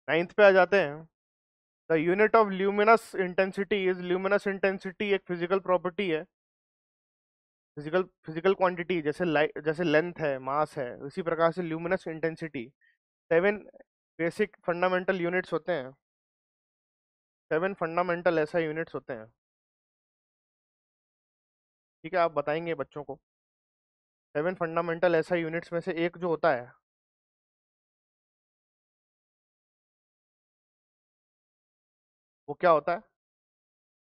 9th पे आ जाते हैं। The unit of luminous intensity is, luminous intensity एक फिजिकल प्रॉपर्टी है, फिजिकल फिजिकल क्वांटिटी, जैसे लाइट, जैसे लेंथ है, मास है, उसी प्रकार से luminous intensity. 7 basic fundamental units होते हैं, 7 फंडामेंटल ऐसा यूनिट्स होते हैं। ठीक है, आप बताएंगे बच्चों को। 7 फंडामेंटल ऐसा यूनिट्स में से एक जो होता है, वो क्या होता है?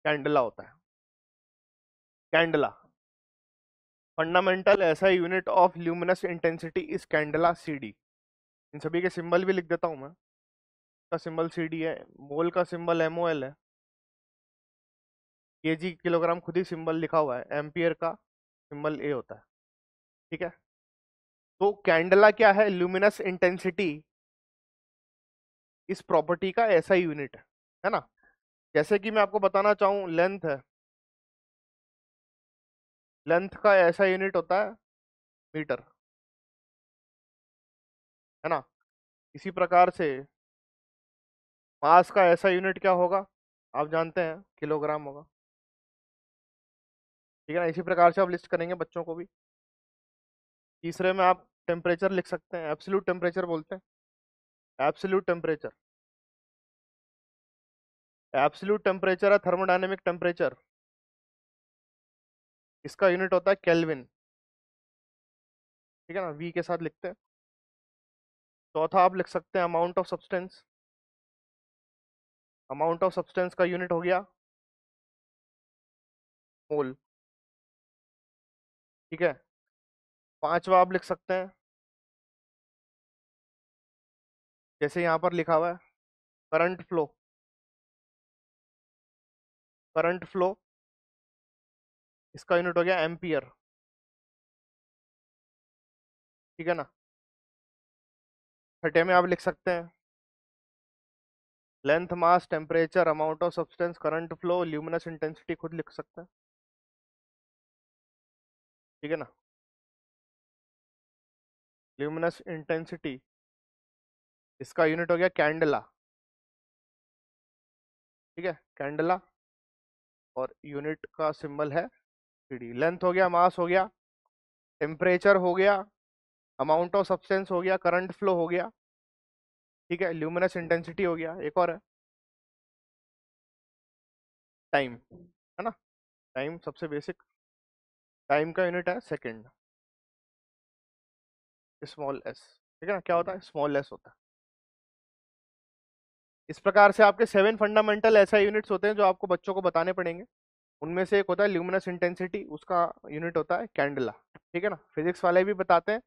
कैंडला होता है। कैंडला, फंडामेंटल ऐसा unit of luminous intensity is candela, CD. इन सभी के सिंबल भी लिख देता हूं मैं। का सिंबल सीडी है, मोल का सिंबल एमओएल है, केजी किलोग्राम खुद ही सिंबल लिखा हुआ है, एम्पियर का सिंबल ए होता है। ठीक है, तो कैंडला क्या है? ल्यूमिनस इंटेंसिटी इस प्रॉपर्टी का ऐसा यूनिट है ना। जैसे कि मैं आपको बताना चाहूं, लेंथ है, लेंथ का ऐसा यूनिट होता है मीटर, है ना। इसी प्रकार से मास का ऐसा यूनिट क्या होगा? आप जानते हैं, किलोग्राम होगा। ठीक है ना, इसी प्रकार से आप लिस्ट करेंगे बच्चों को भी। तीसरे में आप टेम्परेचर लिख सकते हैं, एब्सोल्यूट टेम्परेचर बोलते हैं, एब्सोल्यूट टेम्परेचर। एब्सोल्यूट टेम्परेचर है थर्मोडायनेमिक टेम्परेचर, इसका यूनिट होता है केल्विन। ठीक है ना, वी के साथ लिखते हैं। चौथा आप लिख सकते हैं amount of substance, amount of substance का यूनिट हो गया मोल। ठीक है, पांचवा आप लिख सकते हैं, जैसे यहाँ पर लिखा हुआ है, करंट फ्लो, करंट फ्लो, इसका यूनिट हो गया एम्पियर। ठीक है ना। छठे में आप लिख सकते हैं length, mass, temperature, amount of substance, current flow, luminous intensity, खुद लिख सकते हैं। ठीक है ना, ल्यूमिनस इंटेंसिटी, इसका यूनिट हो गया कैंडला। ठीक है, कैंडला, और यूनिट का सिंबल है सीडी। लेंथ हो गया, मास हो गया, टेम्परेचर हो गया, अमाउंट ऑफ सब्सटेंस हो गया, करंट फ्लो हो गया। ठीक है, ल्यूमिनस इंटेंसिटी हो गया, एक और है टाइम, है ना। टाइम सबसे बेसिक, टाइम का यूनिट है सेकंड, स्मॉल एस। ठीक है ना, क्या होता है? स्मॉल एस होता है। इस प्रकार से आपके 7 फंडामेंटल ऐसा यूनिट्स होते हैं जो आपको बच्चों को बताने पड़ेंगे। उनमें से एक होता है ल्यूमिनस इंटेंसिटी, उसका यूनिट होता है कैंडला। ठीक है ना, फिजिक्स वाले भी बताते हैं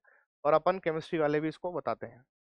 और अपन केमिस्ट्री वाले भी इसको बताते हैं।